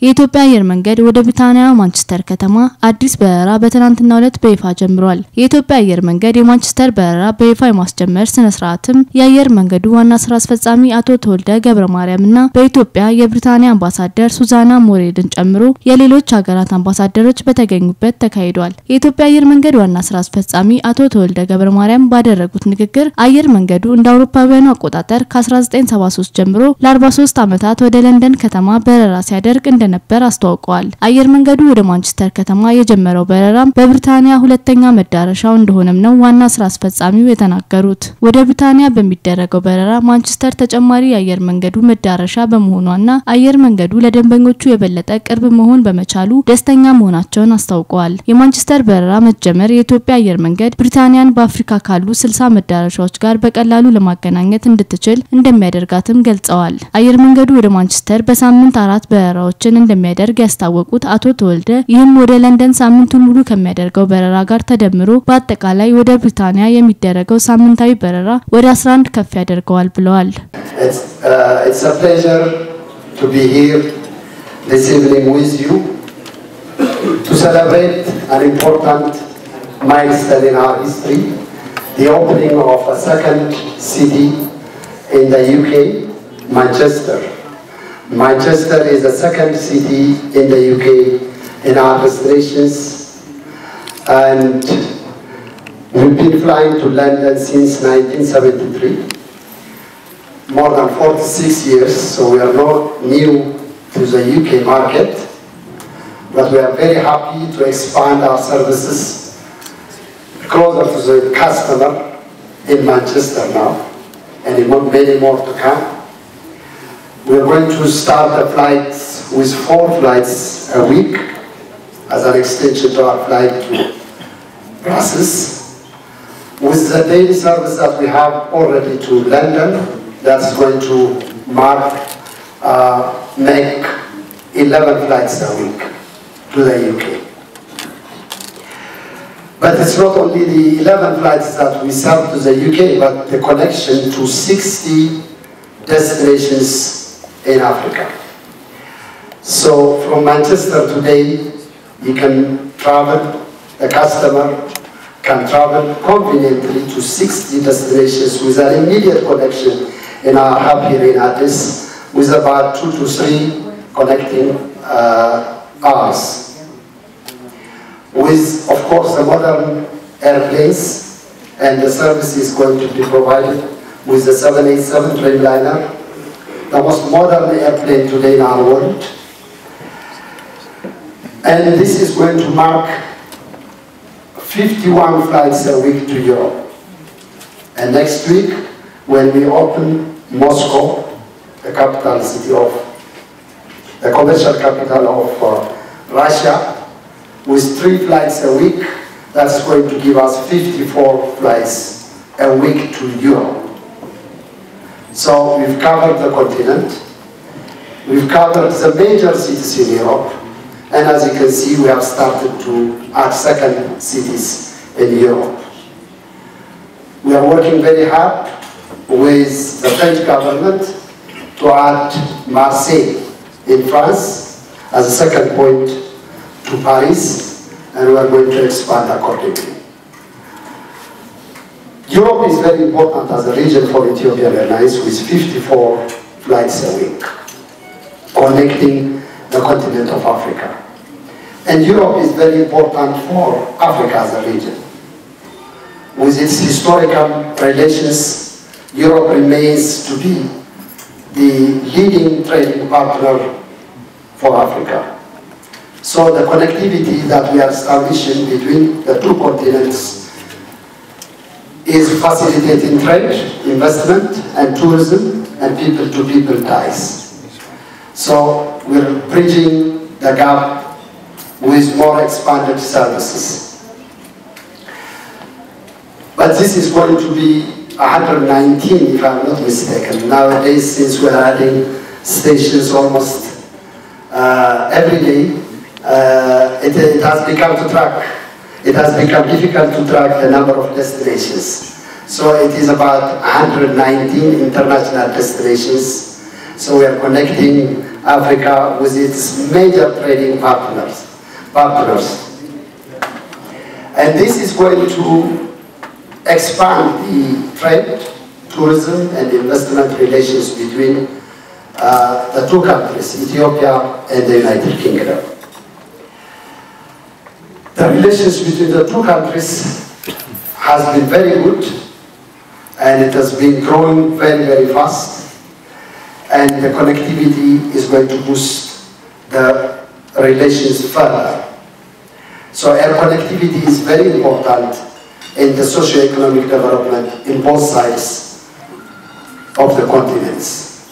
የኢትዮጵያ አየር መንገድ ወደ ብሪታኒያዋ ማንቸስተር ከተማ አዲስ በረራ በትናነትናው ዕለት በይፋ ጀምሯል። የኢትዮጵያ አየር መንገድ የማንቸስተር በረራ በይፋ የማስጀመር ስነ ስርዓትም የአየር መንገዱ ዋና ስራ አስፈፃሚ አቶ ተወልደ ገብረማርያምና በኢትዮጵያ የብሪታኒያ አምባሳደር ሱዛና ሞርሄድን ጨምሮ የሌሎች ሀገራት አምባሳደሮች በተገኙበት ተካሂዷል። የኢትዮጵያ አየር መንገድ ዋና ስራ አስፈፃሚ አቶ ተወልደ ገብረማርያም ባደረጉት ንግግር አየር መንገዱ እንደ አውሮፓውያኑ አቆጣጠር ከ1973 ጀምሮ ለ43 ዓመታት ወደ ለንደን ከተማ በረራ ሲያደርግ ነበር አስተዋውቀዋል። አየር መንገዱ ወደ ማንቸስተር ከተማ የጀመረው በረራም በብሪታኒያ ሁለተኛ መዳረሻው እንደሆነም ነው ዋና ስራ አስፈፃሚው የተናገሩት። ወደ ብሪታኒያ በሚደረገው በረራ ማንቸስተር ተጨማሪ የአየር መንገዱ መዳረሻ በመሆኗና አየር መንገዱ ለደንበኞቹ የበለጠ ቅርብ መሆን በመቻሉ ደስተኛ መሆናቸውን አስተዋውቀዋል። የማንቸስተር በረራ መጀመር የኢትዮጵያ አየር መንገድ ብሪታኒያን በአፍሪካ ካሉ 60 መዳረሻዎች ጋር በቀላሉ ለማገናኘት እንድትችል እንደሚያደርጋትም ገልጸዋል። አየር መንገዱ ወደ ማንቸስተር በሳምንት 4 በረራዎችን እንደሚያደርግ ያስታወቁት አቶ ተወልደ ይህም ወደ ለንደን ሳምንቱን ሙሉ ከሚያደርገው በረራ ጋር ተደምሮ በአጠቃላይ ወደ ብሪታኒያ የሚደረገው ሳምንታዊ በረራ ወደ 11 ከፍ ያደርገዋል ብለዋል። It's a pleasure to be here this evening with you to celebrate an important milestone in our history, the opening of a second city in the UK, Manchester. Manchester is the second city in the UK in our destinations, and we've been flying to London since 1973, more than 46 years, so we are not new to the UK market, but we are very happy to expand our services closer to the customer in Manchester now, and many more to come. We are going to start the flights with 4 flights a week as an extension to our flight to Brussels. With the daily service that we have already to London, that's going to make 11 flights a week to the UK. But it's not only the 11 flights that we serve to the UK, but the connection to 60 destinations in Africa. So from Manchester today, you can travel, the customer can travel conveniently to 60 destinations with an immediate connection in our hub here in Addis, with about 2 to 3 connecting hours. With, of course, the modern airplanes, and the service is going to be provided with the 787 Dreamliner, the most modern airplane today in our world. And this is going to mark 51 flights a week to Europe. And next week, when we open Moscow, the capital city of, the commercial capital of Russia, with 3 flights a week, that's going to give us 54 flights a week to Europe. So we've covered the continent, we've covered the major cities in Europe, and as you can see, we have started to add second cities in Europe. We are working very hard with the French government to add Marseille in France as a second point to Paris, and we are going to expand accordingly. Europe is very important as a region for Ethiopian Airlines, with 54 flights a week, connecting the continent of Africa. And Europe is very important for Africa as a region. With its historical relations, Europe remains to be the leading trading partner for Africa. So the connectivity that we are establishing between the 2 continents is facilitating trade, investment, and tourism, and people-to-people ties. So we're bridging the gap with more expanded services. But this is going to be 119, if I'm not mistaken. Nowadays, since we're adding stations almost every day, it has become difficult to track the number of destinations. So it is about 119 international destinations. So we are connecting Africa with its major trading partners. And this is going to expand the trade, tourism and investment relations between the two countries, Ethiopia and the United Kingdom. The relations between the two countries has been very good, and it has been growing very, very fast, and the connectivity is going to boost the relations further. So air connectivity is very important in the socio-economic development in both sides of the continents.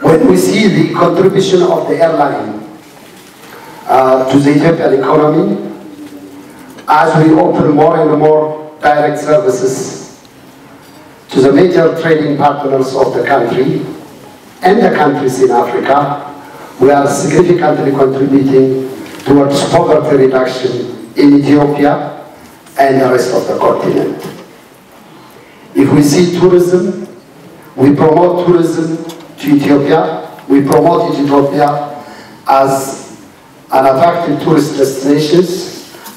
When we see the contribution of the airline to the Ethiopian economy, as we open more and more direct services to the major trading partners of the country and the countries in Africa, we are significantly contributing towards poverty reduction in Ethiopia and the rest of the continent. If we see tourism, we promote tourism to Ethiopia. We promote Ethiopia as an attractive tourist destination,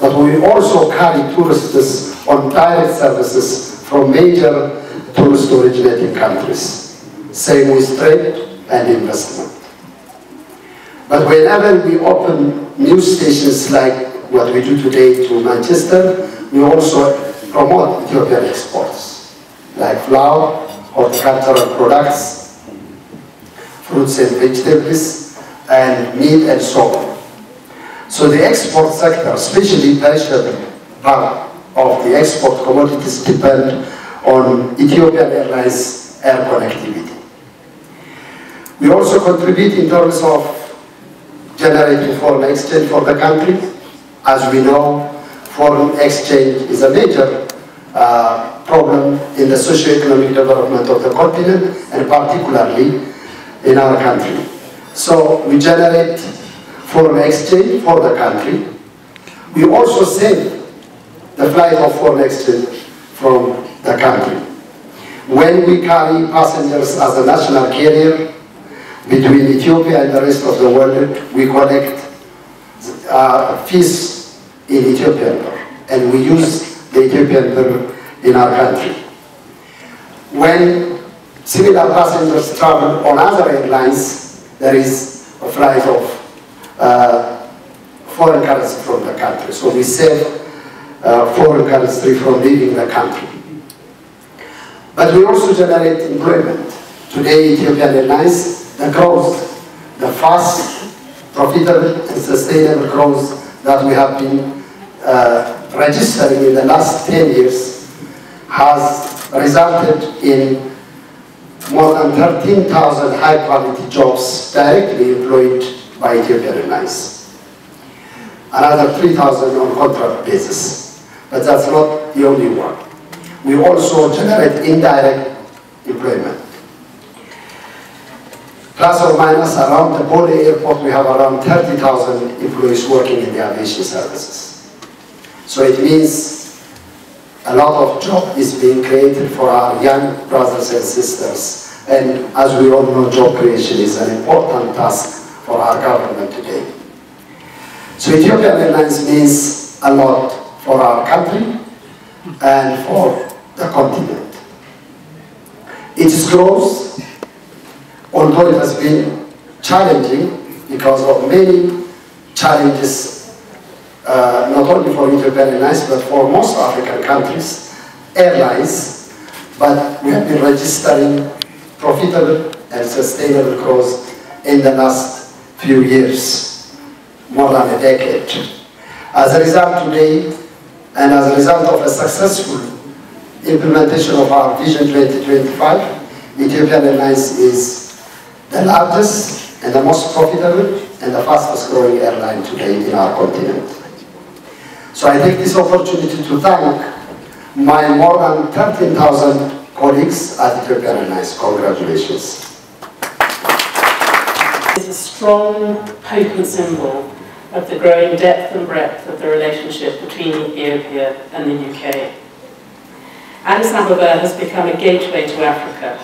but we also carry tourists on direct services from major tourist originating countries. Same with trade and investment. But whenever we open new stations like what we do today to Manchester, we also promote Ethiopian exports, like flour, horticultural products, fruits and vegetables, and meat and so on. So the export sector, especially perishable part of the export commodities, depend on Ethiopian Airlines air connectivity. We also contribute in terms of generating foreign exchange for the country. As we know, foreign exchange is a major problem in the socio-economic development of the continent, and particularly in our country. So we generate foreign exchange for the country. We also save the flight of foreign exchange from the country. When we carry passengers as a national carrier between Ethiopia and the rest of the world, we collect fees in Ethiopian birr, and we use the Ethiopian birr in our country. When similar passengers travel on other airlines, there is a flight of foreign currency from the country. So we save foreign currency from leaving the country. But we also generate employment. Today, Ethiopian Airlines, the growth, the fast, profitable and sustainable growth that we have been registering in the last 10 years has resulted in more than 13,000 high-quality jobs directly employed by Ethiopian Airlines. Another 3,000 on contract basis. But that's not the only one. We also generate indirect employment. Plus or minus around the Bole airport, we have around 30,000 employees working in the aviation services. So it means a lot of job is being created for our young brothers and sisters. And as we all know, job creation is an important task for our government today. So Ethiopian Airlines means a lot for our country and for the continent. Its growth, although it has been challenging because of many challenges, not only for Ethiopian Airlines, but for most African countries, airlines, but we have been registering profitable and sustainable growth in the last few years, more than a decade. As a result today, and as a result of a successful implementation of our Vision 2025, Ethiopian Airlines is the largest and the most profitable and the fastest growing airline today in our continent. So I take this opportunity to thank my more than 13,000 colleagues at Ethiopian Airlines. Congratulations. It's a strong, potent symbol of the growing depth and breadth of the relationship between Ethiopia and the UK. Addis Ababa has become a gateway to Africa,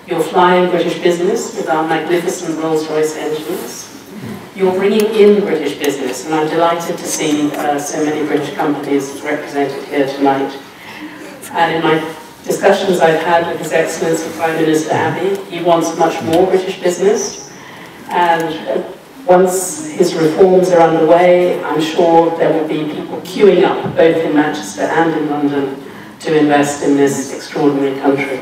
You're flying British business with our magnificent Rolls-Royce engines. You're bringing in British business, and I'm delighted to see so many British companies represented here tonight. And in my discussions I've had with His Excellency Prime Minister Abiy, he wants much more British business. And once his reforms are underway, I'm sure there will be people queuing up, both in Manchester and in London, to invest in this extraordinary country.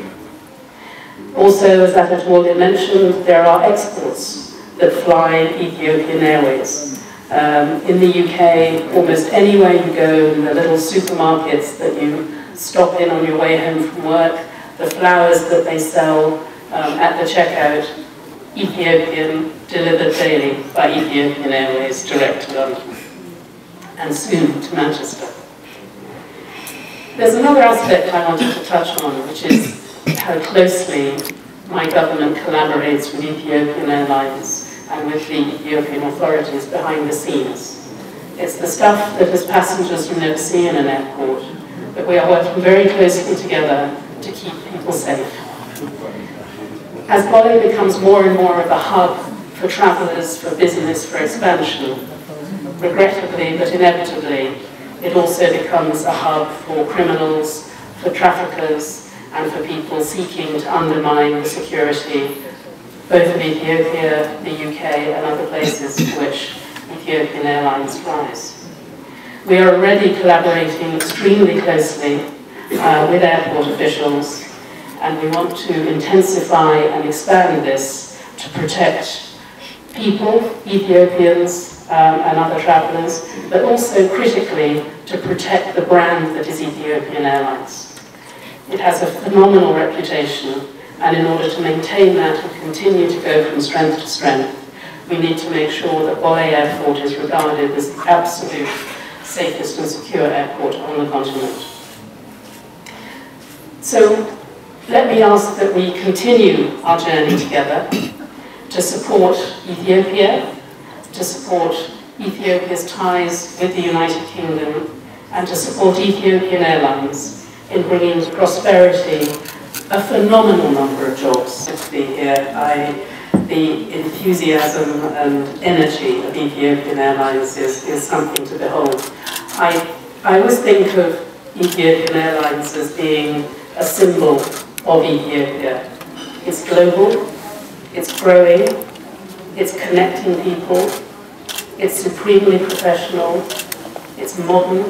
Also, as Tewolde mentioned, there are exports that fly Ethiopian Airways. In the UK, almost anywhere you go, in the little supermarkets that you stop in on your way home from work, the flowers that they sell at the checkout, Ethiopian, delivered daily by Ethiopian Airways direct to London, and soon to Manchester. There's another aspect I wanted to touch on, which is how closely my government collaborates with Ethiopian Airlines and with the Ethiopian authorities behind the scenes. It's the stuff that as passengers you never see in an airport, but we are working very closely together to keep people safe. As Bole becomes more and more of a hub for travellers, for business, for expansion, regrettably but inevitably, it also becomes a hub for criminals, for traffickers, and for people seeking to undermine the security both of Ethiopia, the UK, and other places to which Ethiopian Airlines flies. We are already collaborating extremely closely with airport officials, and we want to intensify and expand this to protect people, Ethiopians, and other travellers, but also critically to protect the brand that is Ethiopian Airlines. It has a phenomenal reputation, and in order to maintain that and continue to go from strength to strength, we need to make sure that Bole Airport is regarded as the absolute safest and secure airport on the continent. So let me ask that we continue our journey together to support Ethiopia, to support Ethiopia's ties with the United Kingdom, and to support Ethiopian Airlines in bringing prosperity, a phenomenal number of jobs to be here. The enthusiasm and energy of Ethiopian Airlines is something to behold. I always think of Ethiopian Airlines as being a symbol of Ethiopia. It's global, it's growing, it's connecting people, it's supremely professional, it's modern,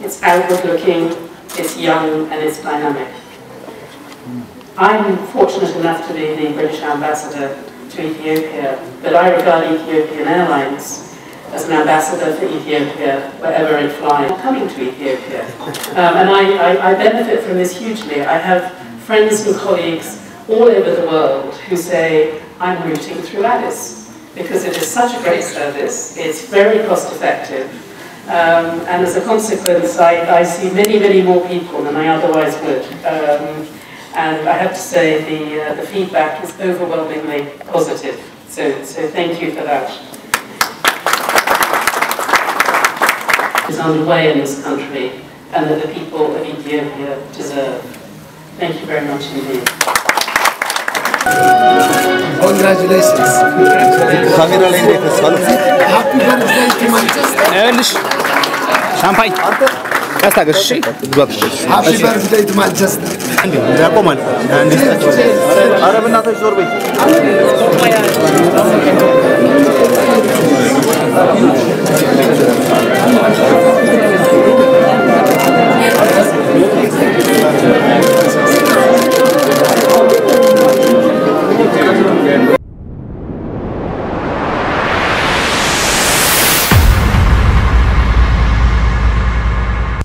it's outward-looking, it's young, and it's dynamic. I'm fortunate enough to be the British ambassador to Ethiopia, but I regard Ethiopian Airlines as an ambassador for Ethiopia wherever it flies. I'm coming to Ethiopia, and I benefit from this hugely. I have friends and colleagues all over the world who say, I'm routing through Addis because it is such a great service, it's very cost effective, and as a consequence I see many, many more people than I otherwise would. And I have to say the feedback is overwhelmingly positive, so thank you for that. Is underway in this country and that the people of Ethiopia deserve. Thank you very much indeed. Congratulations. Happy birthday to Manchester. Champagne. Happy birthday to Manchester.